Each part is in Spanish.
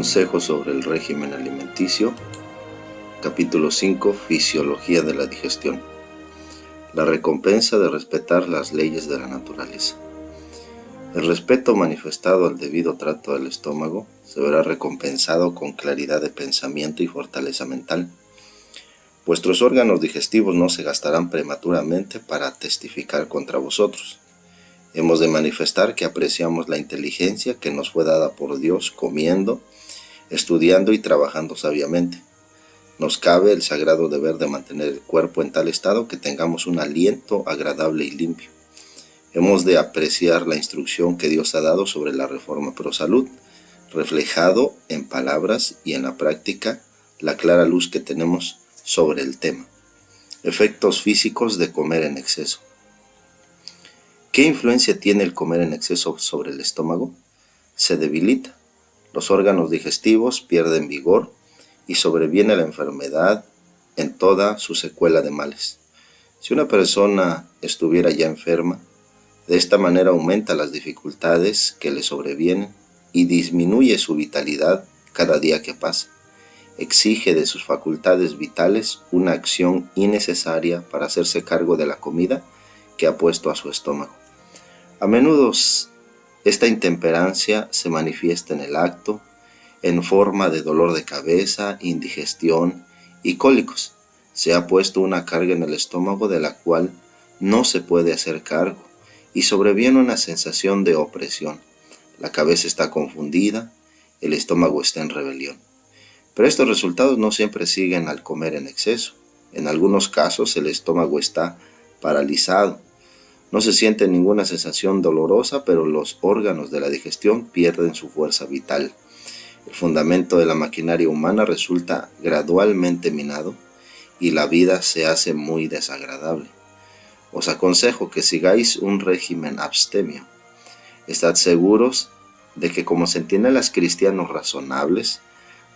Consejo sobre el régimen alimenticio, capítulo 5, Fisiología de la digestión. La recompensa de respetar las leyes de la naturaleza. El respeto manifestado al debido trato del estómago se verá recompensado con claridad de pensamiento y fortaleza mental. Vuestros órganos digestivos no se gastarán prematuramente para testificar contra vosotros. Hemos de manifestar que apreciamos la inteligencia que nos fue dada por Dios comiendo, estudiando y trabajando sabiamente. Nos cabe el sagrado deber de mantener el cuerpo en tal estado que tengamos un aliento agradable y limpio. Hemos de apreciar la instrucción que Dios ha dado sobre la reforma pro salud, reflejado en palabras y en la práctica la clara luz que tenemos sobre el tema. Efectos físicos de comer en exceso. ¿Qué influencia tiene el comer en exceso sobre el estómago? Se debilita. Los órganos digestivos pierden vigor y sobreviene la enfermedad en toda su secuela de males. Si una persona estuviera ya enferma, de esta manera aumenta las dificultades que le sobrevienen y disminuye su vitalidad cada día que pasa. Exige de sus facultades vitales una acción innecesaria para hacerse cargo de la comida que ha puesto a su estómago. A menudo esta intemperancia se manifiesta en el acto, en forma de dolor de cabeza, indigestión y cólicos. Se ha puesto una carga en el estómago de la cual no se puede hacer cargo y sobreviene una sensación de opresión. La cabeza está confundida, el estómago está en rebelión. Pero estos resultados no siempre siguen al comer en exceso. En algunos casos el estómago está paralizado. No se siente ninguna sensación dolorosa, pero los órganos de la digestión pierden su fuerza vital. El fundamento de la maquinaria humana resulta gradualmente minado y la vida se hace muy desagradable. Os aconsejo que sigáis un régimen abstemio. Estad seguros de que como centinelas cristianos razonables,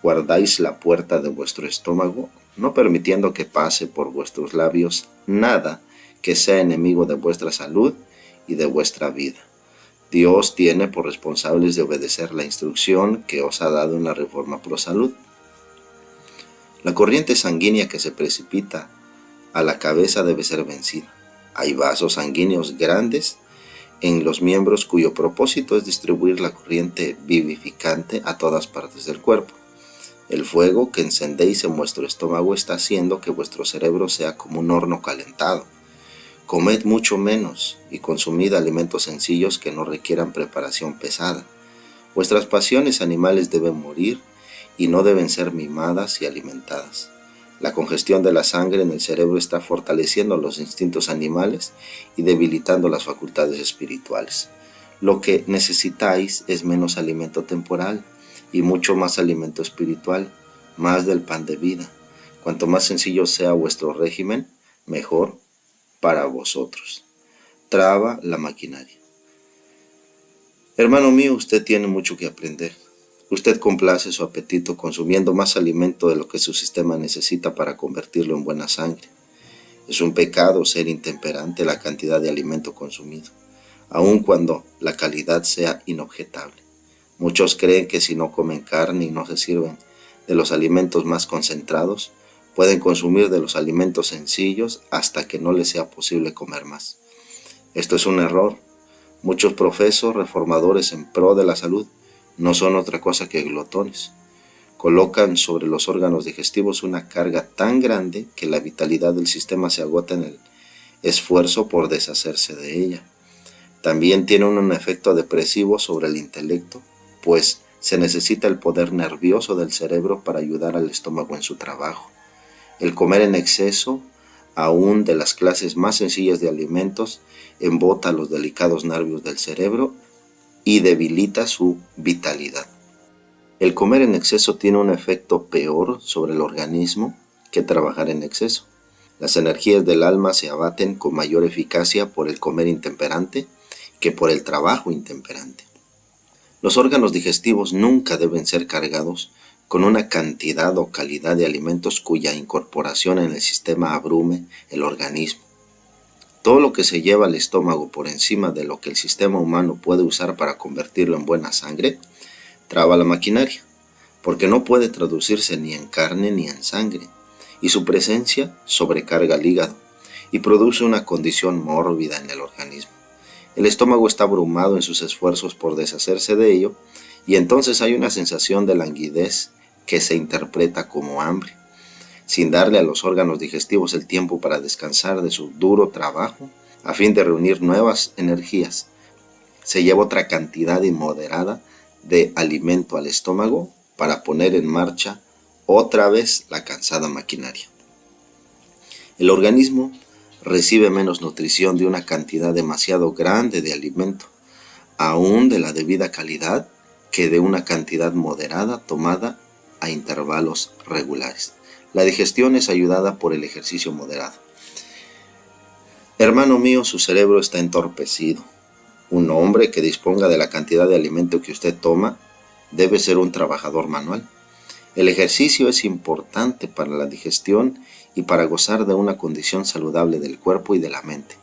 guardáis la puerta de vuestro estómago, no permitiendo que pase por vuestros labios nada que sea enemigo de vuestra salud y de vuestra vida. Dios tiene por responsables de obedecer la instrucción que os ha dado en la reforma pro salud. La corriente sanguínea que se precipita a la cabeza debe ser vencida. Hay vasos sanguíneos grandes en los miembros cuyo propósito es distribuir la corriente vivificante a todas partes del cuerpo. El fuego que encendéis en vuestro estómago está haciendo que vuestro cerebro sea como un horno calentado. Comed mucho menos y consumid alimentos sencillos que no requieran preparación pesada. Vuestras pasiones animales deben morir y no deben ser mimadas y alimentadas. La congestión de la sangre en el cerebro está fortaleciendo los instintos animales y debilitando las facultades espirituales. Lo que necesitáis es menos alimento temporal y mucho más alimento espiritual, más del pan de vida. Cuanto más sencillo sea vuestro régimen, mejor para vosotros. Traba la maquinaria. Hermano mío, usted tiene mucho que aprender. Usted complace su apetito consumiendo más alimento de lo que su sistema necesita para convertirlo en buena sangre. Es un pecado ser intemperante la cantidad de alimento consumido, aun cuando la calidad sea inobjetable. Muchos creen que si no comen carne y no se sirven de los alimentos más concentrados, pueden consumir de los alimentos sencillos hasta que no les sea posible comer más. Esto es un error. Muchos profesos reformadores en pro de la salud no son otra cosa que glotones. Colocan sobre los órganos digestivos una carga tan grande que la vitalidad del sistema se agota en el esfuerzo por deshacerse de ella. También tienen un efecto depresivo sobre el intelecto, pues se necesita el poder nervioso del cerebro para ayudar al estómago en su trabajo. El comer en exceso, aún de las clases más sencillas de alimentos, embota los delicados nervios del cerebro y debilita su vitalidad. El comer en exceso tiene un efecto peor sobre el organismo que trabajar en exceso. Las energías del alma se abaten con mayor eficacia por el comer intemperante que por el trabajo intemperante. Los órganos digestivos nunca deben ser cargados con una cantidad o calidad de alimentos cuya incorporación en el sistema abrume el organismo. Todo lo que se lleva al estómago por encima de lo que el sistema humano puede usar para convertirlo en buena sangre, traba la maquinaria. porque no puede traducirse ni en carne ni en sangre, y su presencia sobrecarga el hígado y produce una condición mórbida en el organismo. El estómago está abrumado en sus esfuerzos por deshacerse de ello, y entonces hay una sensación de languidez que se interpreta como hambre. Sin darle a los órganos digestivos el tiempo para descansar de su duro trabajo, a fin de reunir nuevas energías, se lleva otra cantidad inmoderada de alimento al estómago para poner en marcha otra vez la cansada maquinaria. El organismo recibe menos nutrición de una cantidad demasiado grande de alimento, aún de la debida calidad, que de una cantidad moderada tomada a intervalos regulares. La digestión es ayudada por el ejercicio moderado. Hermano mío, su cerebro está entorpecido. Un hombre que disponga de la cantidad de alimento que usted toma debe ser un trabajador manual. El ejercicio es importante para la digestión y para gozar de una condición saludable del cuerpo y de la mente.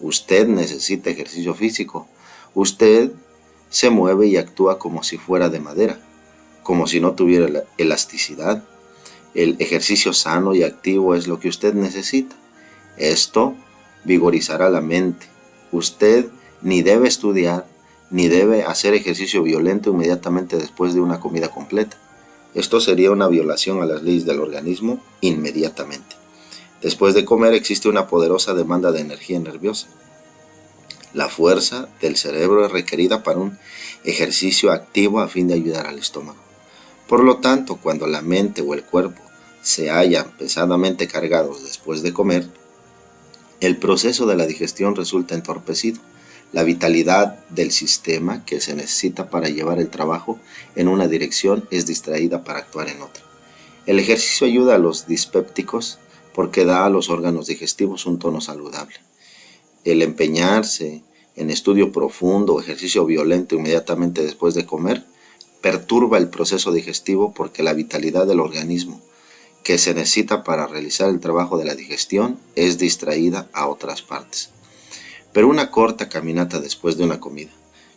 Usted necesita ejercicio físico. Usted se mueve y actúa como si fuera de madera, como si no tuviera elasticidad. El ejercicio sano y activo es lo que usted necesita. Esto vigorizará la mente. Usted ni debe estudiar, ni debe hacer ejercicio violento inmediatamente después de una comida completa. Esto sería una violación a las leyes del organismo inmediatamente. Después de comer existe una poderosa demanda de energía nerviosa. La fuerza del cerebro es requerida para un ejercicio activo a fin de ayudar al estómago. Por lo tanto, cuando la mente o el cuerpo se hallan pesadamente cargados después de comer, el proceso de la digestión resulta entorpecido. La vitalidad del sistema que se necesita para llevar el trabajo en una dirección es distraída para actuar en otra. El ejercicio ayuda a los dispépticos porque da a los órganos digestivos un tono saludable. El empeñarse en estudio profundo o ejercicio violento inmediatamente después de comer perturba el proceso digestivo porque la vitalidad del organismo que se necesita para realizar el trabajo de la digestión es distraída a otras partes. Pero una corta caminata después de una comida,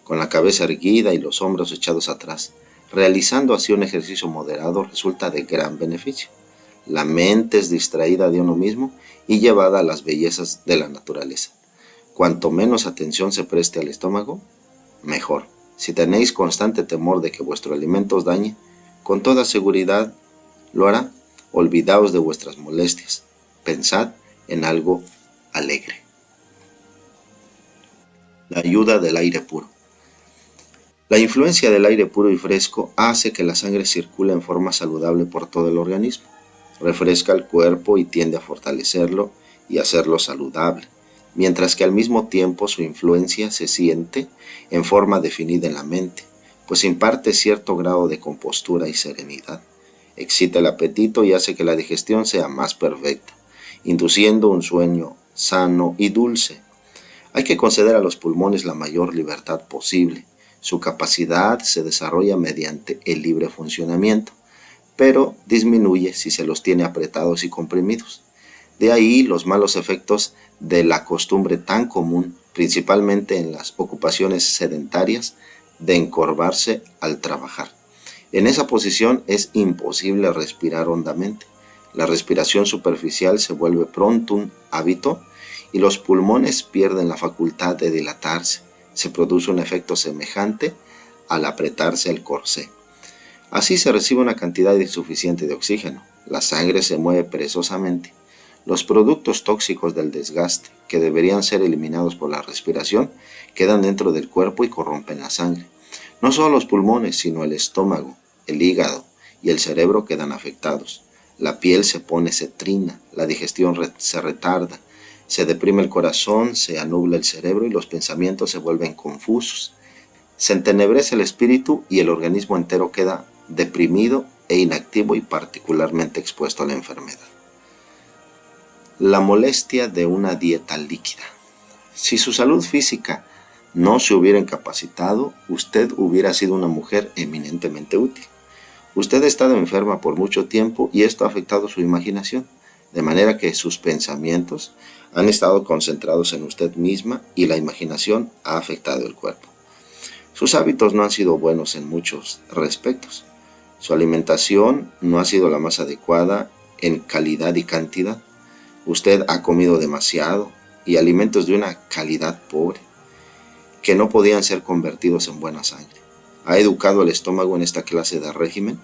con la cabeza erguida y los hombros echados atrás, realizando así un ejercicio moderado, resulta de gran beneficio. La mente es distraída de uno mismo y llevada a las bellezas de la naturaleza. Cuanto menos atención se preste al estómago, mejor. Si tenéis constante temor de que vuestro alimento os dañe, con toda seguridad lo hará. Olvidaos de vuestras molestias. Pensad en algo alegre. La ayuda del aire puro. La influencia del aire puro y fresco hace que la sangre circule en forma saludable por todo el organismo. Refresca el cuerpo y tiende a fortalecerlo y hacerlo saludable, mientras que al mismo tiempo su influencia se siente en forma definida en la mente, pues imparte cierto grado de compostura y serenidad. Excita el apetito y hace que la digestión sea más perfecta, induciendo un sueño sano y dulce. Hay que conceder a los pulmones la mayor libertad posible. Su capacidad se desarrolla mediante el libre funcionamiento, pero disminuye si se los tiene apretados y comprimidos. De ahí los malos efectos de la costumbre tan común, principalmente en las ocupaciones sedentarias, de encorvarse al trabajar. En esa posición es imposible respirar hondamente. La respiración superficial se vuelve pronto un hábito y los pulmones pierden la facultad de dilatarse. Se produce un efecto semejante al apretarse el corsé. Así se recibe una cantidad insuficiente de oxígeno. La sangre se mueve perezosamente. Los productos tóxicos del desgaste, que deberían ser eliminados por la respiración, quedan dentro del cuerpo y corrompen la sangre. No solo los pulmones, sino el estómago, el hígado y el cerebro quedan afectados. La piel se pone cetrina, la digestión se retarda, se deprime el corazón, se anubla el cerebro y los pensamientos se vuelven confusos. Se entenebrece el espíritu y el organismo entero queda deprimido e inactivo y particularmente expuesto a la enfermedad. La molestia de una dieta líquida. Si su salud física no se hubiera incapacitado, usted hubiera sido una mujer eminentemente útil. Usted ha estado enferma por mucho tiempo y esto ha afectado su imaginación, de manera que sus pensamientos han estado concentrados en usted misma y la imaginación ha afectado el cuerpo. Sus hábitos no han sido buenos en muchos respectos. Su alimentación no ha sido la más adecuada en calidad y cantidad. Usted ha comido demasiado y alimentos de una calidad pobre que no podían ser convertidos en buena sangre. ¿Ha educado el estómago en esta clase de régimen?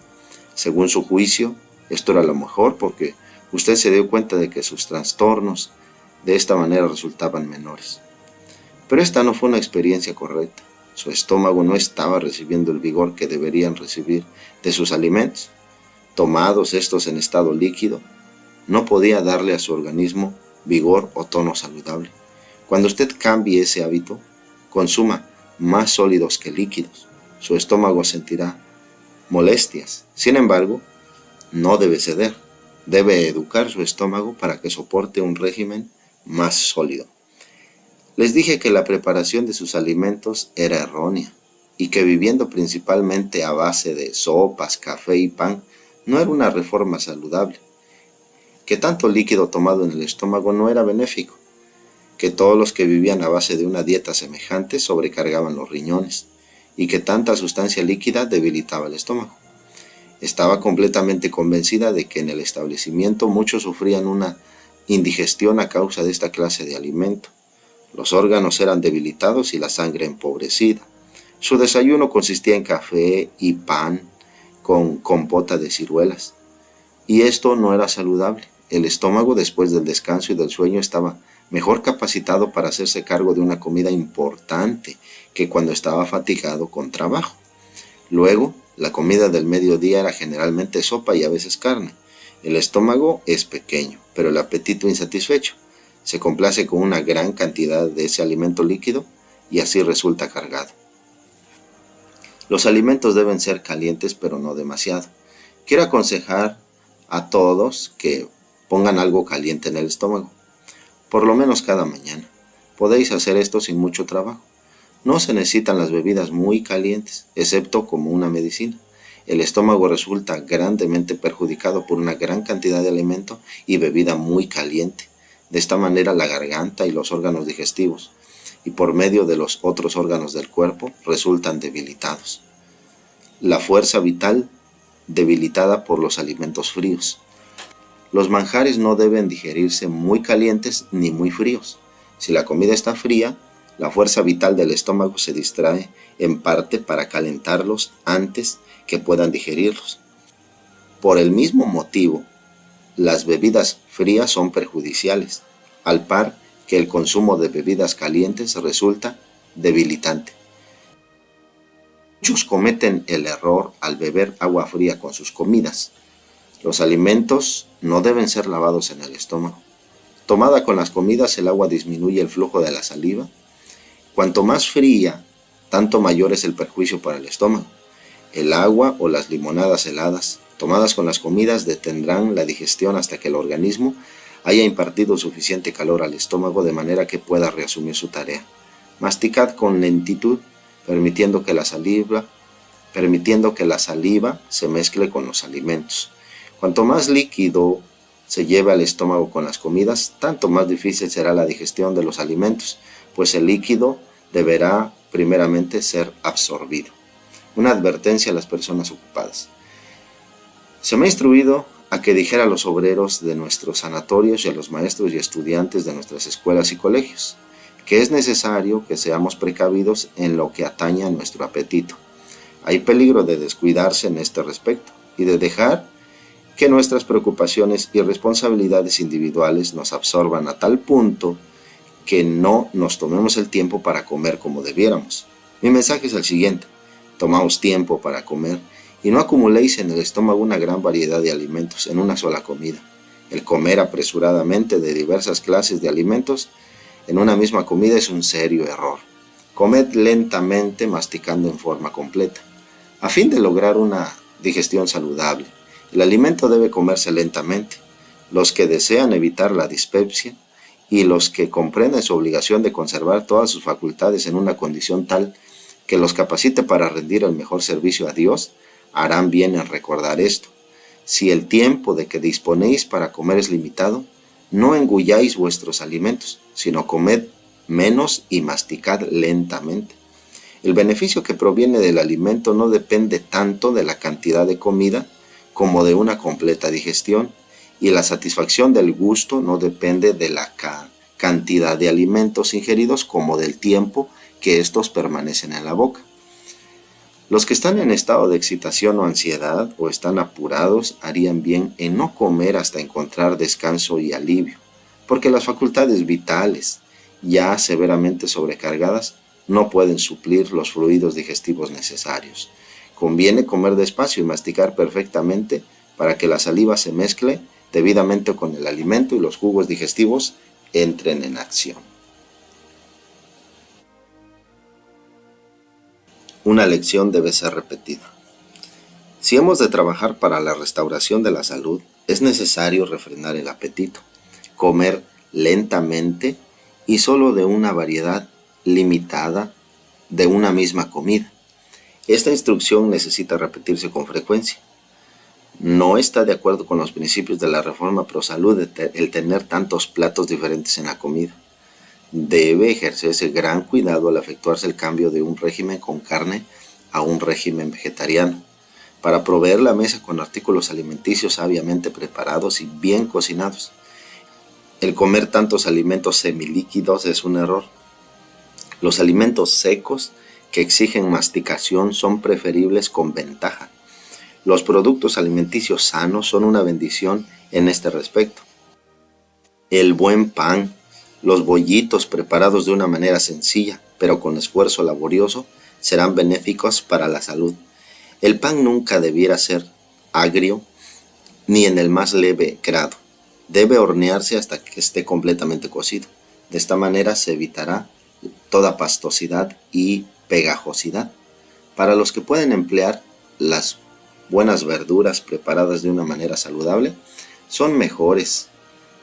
Según su juicio, esto era lo mejor porque usted se dio cuenta de que sus trastornos de esta manera resultaban menores. Pero esta no fue una experiencia correcta. Su estómago no estaba recibiendo el vigor que deberían recibir de sus alimentos. Tomados estos en estado líquido, no podía darle a su organismo vigor o tono saludable. Cuando usted cambie ese hábito, consuma más sólidos que líquidos. Su estómago sentirá molestias. Sin embargo, no debe ceder. Debe educar su estómago para que soporte un régimen más sólido. Les dije que la preparación de sus alimentos era errónea y que viviendo principalmente a base de sopas, café y pan no era una reforma saludable, que tanto líquido tomado en el estómago no era benéfico, que todos los que vivían a base de una dieta semejante sobrecargaban los riñones y que tanta sustancia líquida debilitaba el estómago. Estaba completamente convencida de que en el establecimiento muchos sufrían una indigestión a causa de esta clase de alimento. Los órganos eran debilitados y la sangre empobrecida. Su desayuno consistía en café y pan con compota de ciruelas. Y esto no era saludable. El estómago, después del descanso y del sueño, estaba mejor capacitado para hacerse cargo de una comida importante que cuando estaba fatigado con trabajo. Luego, la comida del mediodía era generalmente sopa y a veces carne. El estómago es pequeño, pero el apetito insatisfecho. Se complace con una gran cantidad de ese alimento líquido y así resulta cargado. Los alimentos deben ser calientes, pero no demasiado. Quiero aconsejar a todos que pongan algo caliente en el estómago, por lo menos cada mañana. Podéis hacer esto sin mucho trabajo. No se necesitan las bebidas muy calientes, excepto como una medicina. El estómago resulta grandemente perjudicado por una gran cantidad de alimento y bebida muy caliente. De esta manera la garganta y los órganos digestivos, y por medio de los otros órganos del cuerpo, resultan debilitados. La fuerza vital debilitada por los alimentos fríos. Los manjares no deben digerirse muy calientes ni muy fríos. Si la comida está fría, la fuerza vital del estómago se distrae en parte para calentarlos antes que puedan digerirlos. Por el mismo motivo, las bebidas frías son perjudiciales, al par que el consumo de bebidas calientes resulta debilitante. Muchos cometen el error al beber agua fría con sus comidas. Los alimentos no deben ser lavados en el estómago. Tomada con las comidas, el agua disminuye el flujo de la saliva. Cuanto más fría, tanto mayor es el perjuicio para el estómago. El agua o las limonadas heladas tomadas con las comidas detendrán la digestión hasta que el organismo haya impartido suficiente calor al estómago de manera que pueda reasumir su tarea. Masticad con lentitud, permitiendo que la saliva se mezcle con los alimentos. Cuanto más líquido se lleve al estómago con las comidas, tanto más difícil será la digestión de los alimentos, pues el líquido deberá primeramente ser absorbido. Una advertencia a las personas ocupadas. Se me ha instruido a que dijera a los obreros de nuestros sanatorios y a los maestros y estudiantes de nuestras escuelas y colegios que es necesario que seamos precavidos en lo que atañe a nuestro apetito. Hay peligro de descuidarse en este respecto y de dejar que nuestras preocupaciones y responsabilidades individuales nos absorban a tal punto que no nos tomemos el tiempo para comer como debiéramos. Mi mensaje es el siguiente: tomaos tiempo para comer y no acumuléis en el estómago una gran variedad de alimentos en una sola comida. El comer apresuradamente de diversas clases de alimentos en una misma comida es un serio error. Comed lentamente, masticando en forma completa, a fin de lograr una digestión saludable. El alimento debe comerse lentamente. Los que desean evitar la dispepsia y los que comprenden su obligación de conservar todas sus facultades en una condición tal que los capacite para rendir el mejor servicio a Dios, harán bien en recordar esto. Si el tiempo de que disponéis para comer es limitado, no engulláis vuestros alimentos, sino comed menos y masticad lentamente. El beneficio que proviene del alimento no depende tanto de la cantidad de comida como de una completa digestión, y la satisfacción del gusto no depende de la cantidad de alimentos ingeridos como del tiempo que estos permanecen en la boca. Los que están en estado de excitación o ansiedad o están apurados harían bien en no comer hasta encontrar descanso y alivio, porque las facultades vitales, ya severamente sobrecargadas, no pueden suplir los fluidos digestivos necesarios. Conviene comer despacio y masticar perfectamente para que la saliva se mezcle debidamente con el alimento y los jugos digestivos entren en acción. Una lección debe ser repetida. Si hemos de trabajar para la restauración de la salud, es necesario refrenar el apetito, comer lentamente y solo de una variedad limitada de una misma comida. Esta instrucción necesita repetirse con frecuencia. No está de acuerdo con los principios de la Reforma Pro Salud el tener tantos platos diferentes en la comida. Debe ejercerse gran cuidado al efectuarse el cambio de un régimen con carne a un régimen vegetariano, para proveer la mesa con artículos alimenticios sabiamente preparados y bien cocinados. El comer tantos alimentos semilíquidos es un error. Los alimentos secos que exigen masticación son preferibles con ventaja. Los productos alimenticios sanos son una bendición en este respecto. El buen pan, los bollitos preparados de una manera sencilla, pero con esfuerzo laborioso, serán benéficos para la salud. El pan nunca debiera ser agrio, ni en el más leve grado. Debe hornearse hasta que esté completamente cocido. De esta manera se evitará toda pastosidad y pegajosidad. Para los que pueden emplear las buenas verduras preparadas de una manera saludable, son mejores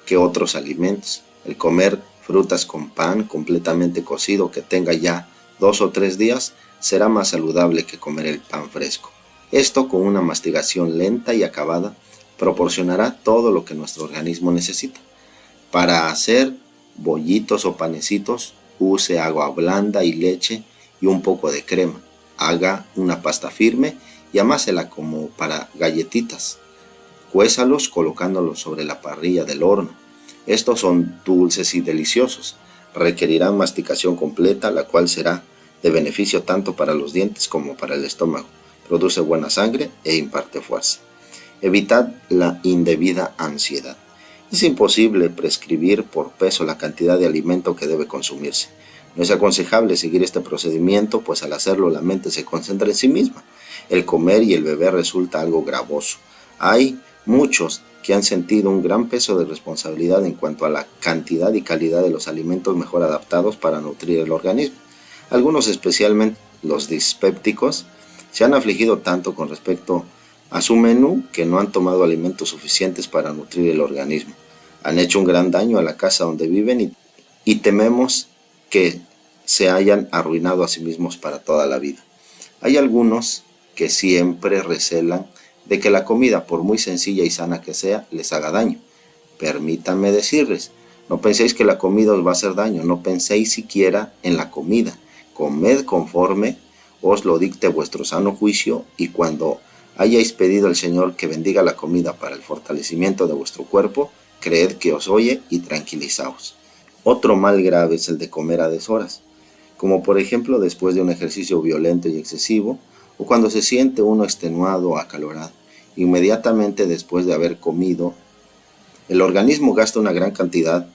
que otros alimentos. El comer frutas con pan completamente cocido que tenga ya 2 o 3 días será más saludable que comer el pan fresco. Esto, con una masticación lenta y acabada, proporcionará todo lo que nuestro organismo necesita. Para hacer bollitos o panecitos, use agua blanda y leche y un poco de crema. Haga una pasta firme y amásela como para galletitas. Cuézalos colocándolos sobre la parrilla del horno. Estos son dulces y deliciosos. Requerirán masticación completa, la cual será de beneficio tanto para los dientes como para el estómago. Produce buena sangre e imparte fuerza. Evitad la indebida ansiedad. Es imposible prescribir por peso la cantidad de alimento que debe consumirse. No es aconsejable seguir este procedimiento, pues al hacerlo la mente se concentra en sí misma. El comer y el beber resulta algo gravoso. Hay muchos que han sentido un gran peso de responsabilidad en cuanto a la cantidad y calidad de los alimentos mejor adaptados para nutrir el organismo. Algunos, especialmente los dispépticos, se han afligido tanto con respecto a su menú que no han tomado alimentos suficientes para nutrir el organismo. Han hecho un gran daño a la casa donde viven y tememos que se hayan arruinado a sí mismos para toda la vida. Hay algunos que siempre recelan de que la comida, por muy sencilla y sana que sea, les haga daño. Permítanme decirles, no penséis que la comida os va a hacer daño, no penséis siquiera en la comida. Comed conforme os lo dicte vuestro sano juicio, y cuando hayáis pedido al Señor que bendiga la comida para el fortalecimiento de vuestro cuerpo, creed que os oye y tranquilizaos. Otro mal grave es el de comer a deshoras, como por ejemplo después de un ejercicio violento y excesivo, o cuando se siente uno extenuado o acalorado. Inmediatamente después de haber comido, el organismo gasta una gran cantidad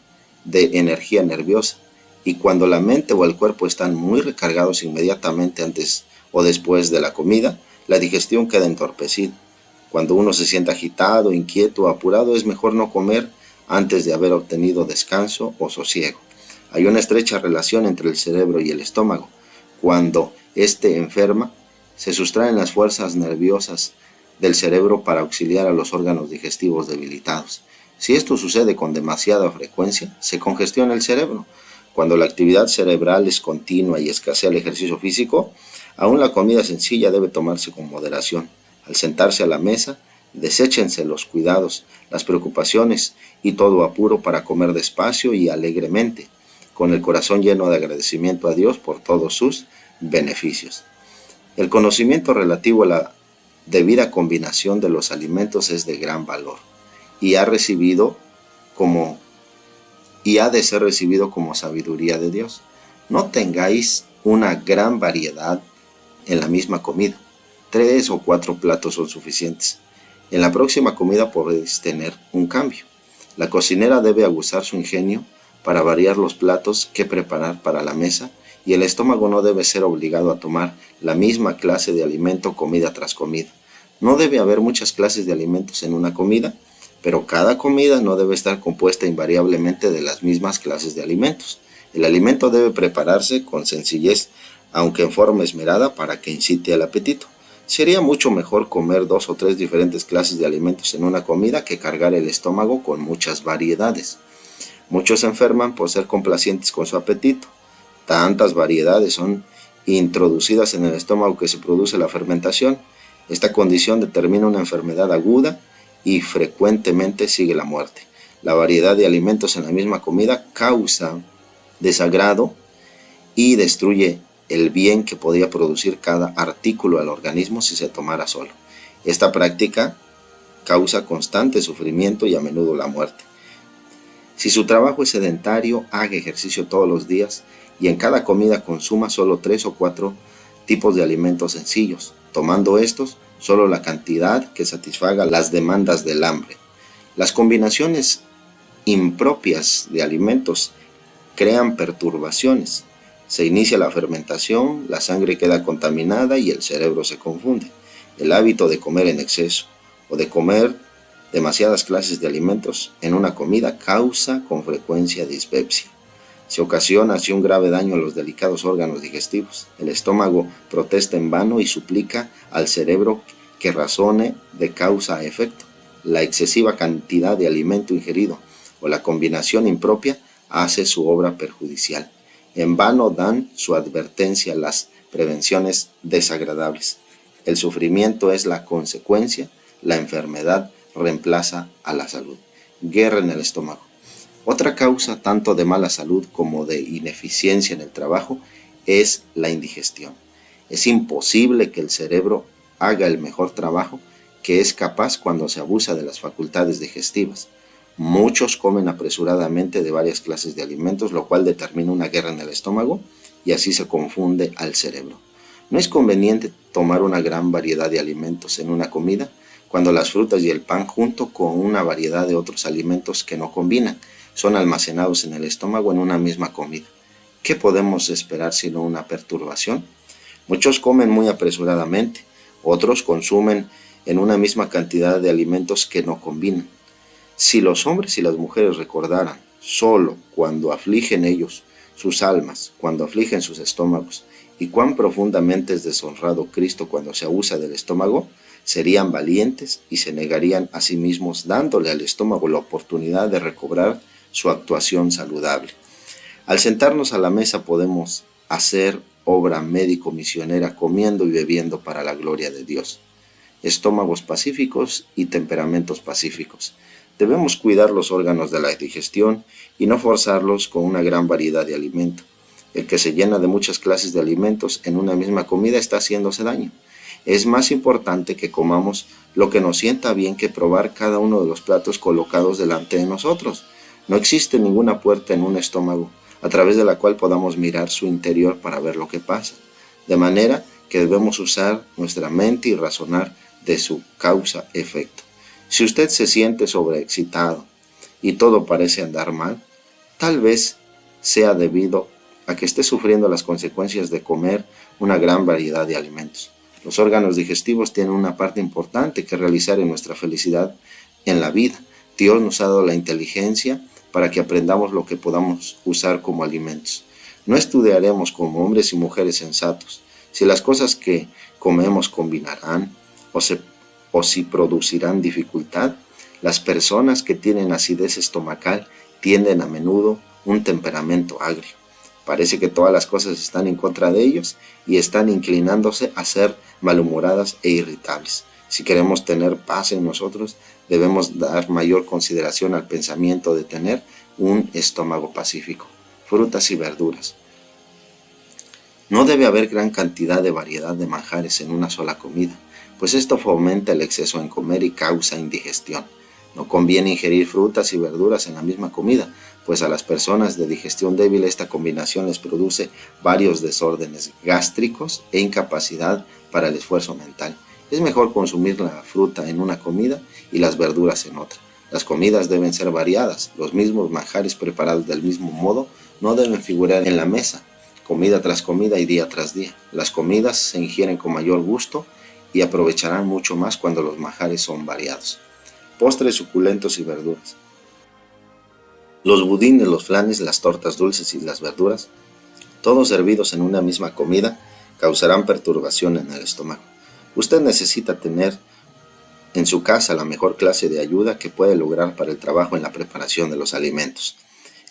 de energía nerviosa, y cuando la mente o el cuerpo están muy recargados inmediatamente antes o después de la comida, la digestión queda entorpecida. Cuando uno se siente agitado, inquieto o apurado, es mejor no comer antes de haber obtenido descanso o sosiego. Hay una estrecha relación entre el cerebro y el estómago. Cuando éste enferma, se sustraen las fuerzas nerviosas del cerebro para auxiliar a los órganos digestivos debilitados. Si esto sucede con demasiada frecuencia, se congestiona el cerebro. Cuando la actividad cerebral es continua y escasea el ejercicio físico, aún la comida sencilla debe tomarse con moderación. Al sentarse a la mesa, deséchense los cuidados, las preocupaciones y todo apuro para comer despacio y alegremente, con el corazón lleno de agradecimiento a Dios por todos sus beneficios. El conocimiento relativo a la debida combinación de los alimentos es de gran valor y ha de ser recibido como sabiduría de Dios. No tengáis una gran variedad en la misma comida. 3 o 4 platos son suficientes. En la próxima comida podéis tener un cambio. La cocinera debe aguzar su ingenio para variar los platos que preparar para la mesa, y el estómago no debe ser obligado a tomar la misma clase de alimento comida tras comida. No debe haber muchas clases de alimentos en una comida, pero cada comida no debe estar compuesta invariablemente de las mismas clases de alimentos. El alimento debe prepararse con sencillez, aunque en forma esmerada, para que incite al apetito. Sería mucho mejor comer 2 o 3 diferentes clases de alimentos en una comida que cargar el estómago con muchas variedades. Muchos se enferman por ser complacientes con su apetito. Tantas variedades son introducidas en el estómago que se produce la fermentación. Esta condición determina una enfermedad aguda y frecuentemente sigue la muerte. La variedad de alimentos en la misma comida causa desagrado y destruye el bien que podría producir cada artículo al organismo si se tomara solo. Esta práctica causa constante sufrimiento y a menudo la muerte. Si su trabajo es sedentario, haga ejercicio todos los días y en cada comida consuma solo 3 o 4 tipos de alimentos sencillos, tomando estos solo la cantidad que satisfaga las demandas del hambre. Las combinaciones impropias de alimentos crean perturbaciones. Se inicia la fermentación, la sangre queda contaminada y el cerebro se confunde. El hábito de comer en exceso o de comer demasiadas clases de alimentos en una comida causa con frecuencia dispepsia. Se ocasiona así un grave daño a los delicados órganos digestivos. El estómago protesta en vano y suplica al cerebro que razone de causa a efecto. La excesiva cantidad de alimento ingerido o la combinación impropia hace su obra perjudicial. En vano dan su advertencia las prevenciones desagradables. El sufrimiento es la consecuencia, la enfermedad reemplaza a la salud. Guerra en el estómago. Otra causa tanto de mala salud como de ineficiencia en el trabajo es la indigestión. Es imposible que el cerebro haga el mejor trabajo que es capaz cuando se abusa de las facultades digestivas. Muchos comen apresuradamente de varias clases de alimentos, lo cual determina una guerra en el estómago y así se confunde al cerebro. No es conveniente tomar una gran variedad de alimentos en una comida cuando las frutas y el pan, junto con una variedad de otros alimentos que no combinan, son almacenados en el estómago en una misma comida. ¿Qué podemos esperar sino una perturbación? Muchos comen muy apresuradamente, otros consumen en una misma cantidad de alimentos que no combinan. Si los hombres y las mujeres recordaran solo cuando afligen ellos sus almas, cuando afligen sus estómagos, y cuán profundamente es deshonrado Cristo cuando se abusa del estómago, serían valientes y se negarían a sí mismos, dándole al estómago la oportunidad de recobrar su actuación saludable. Al sentarnos a la mesa podemos hacer obra médico-misionera comiendo y bebiendo para la gloria de Dios. Estómagos pacíficos y temperamentos pacíficos. Debemos cuidar los órganos de la digestión y no forzarlos con una gran variedad de alimento. El que se llena de muchas clases de alimentos en una misma comida está haciéndose daño. Es más importante que comamos lo que nos sienta bien que probar cada uno de los platos colocados delante de nosotros. No existe ninguna puerta en un estómago a través de la cual podamos mirar su interior para ver lo que pasa. De manera que debemos usar nuestra mente y razonar de su causa-efecto. Si usted se siente sobreexcitado y todo parece andar mal, tal vez sea debido a que esté sufriendo las consecuencias de comer una gran variedad de alimentos. Los órganos digestivos tienen una parte importante que realizar en nuestra felicidad en la vida. Dios nos ha dado la inteligencia para que aprendamos lo que podamos usar como alimentos. No estudiaremos como hombres y mujeres sensatos si las cosas que comemos combinarán o si producirán dificultad. Las personas que tienen acidez estomacal tienden a menudo un temperamento agrio. Parece que todas las cosas están en contra de ellos y están inclinándose a ser malhumoradas e irritables. Si queremos tener paz en nosotros, debemos dar mayor consideración al pensamiento de tener un estómago pacífico. Frutas y verduras. No debe haber gran cantidad de variedad de manjares en una sola comida, pues esto fomenta el exceso en comer y causa indigestión. No conviene ingerir frutas y verduras en la misma comida, pues a las personas de digestión débil esta combinación les produce varios desórdenes gástricos e incapacidad para el esfuerzo mental. Es mejor consumir la fruta en una comida y las verduras en otra. Las comidas deben ser variadas, los mismos manjares preparados del mismo modo no deben figurar en la mesa, comida tras comida y día tras día. Las comidas se ingieren con mayor gusto y aprovecharán mucho más cuando los manjares son variados. Postres suculentos y verduras. Los budines, los flanes, las tortas dulces y las verduras, todos servidos en una misma comida, causarán perturbación en el estómago. Usted necesita tener en su casa la mejor clase de ayuda que puede lograr para el trabajo en la preparación de los alimentos.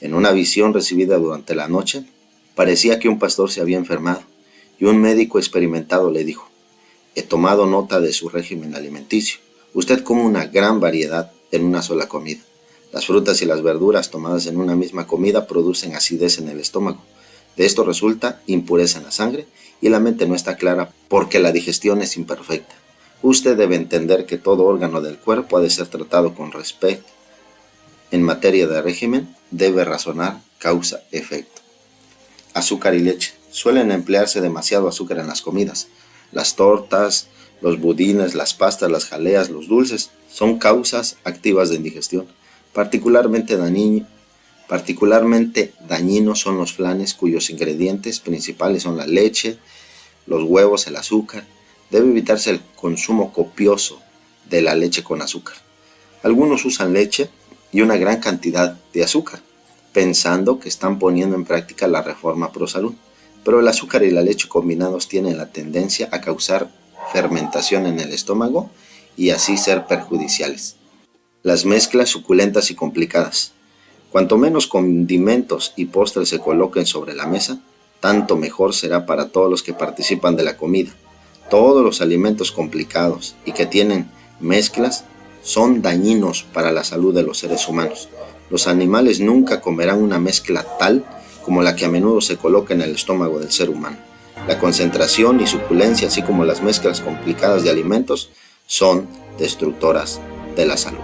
En una visión recibida durante la noche, parecía que un pastor se había enfermado y un médico experimentado le dijo: he tomado nota de su régimen alimenticio. Usted come una gran variedad en una sola comida. Las frutas y las verduras tomadas en una misma comida producen acidez en el estómago. De esto resulta impureza en la sangre y la mente no está clara porque la digestión es imperfecta. Usted debe entender que todo órgano del cuerpo ha de ser tratado con respeto. En materia de régimen, debe razonar causa-efecto. Azúcar y leche. Suelen emplearse demasiado azúcar en las comidas. Las tortas, los budines, las pastas, las jaleas, los dulces son causas activas de indigestión. Particularmente dañinos son los flanes cuyos ingredientes principales son la leche, los huevos, el azúcar. Debe evitarse el consumo copioso de la leche con azúcar. Algunos usan leche y una gran cantidad de azúcar, pensando que están poniendo en práctica la reforma pro salud, pero el azúcar y la leche combinados tienen la tendencia a causar fermentación en el estómago y así ser perjudiciales. Las mezclas suculentas y complicadas. Cuanto menos condimentos y postres se coloquen sobre la mesa, tanto mejor será para todos los que participan de la comida. Todos los alimentos complicados y que tienen mezclas son dañinos para la salud de los seres humanos. Los animales nunca comerán una mezcla tal como la que a menudo se coloca en el estómago del ser humano. La concentración y suculencia, así como las mezclas complicadas de alimentos, son destructoras de la salud.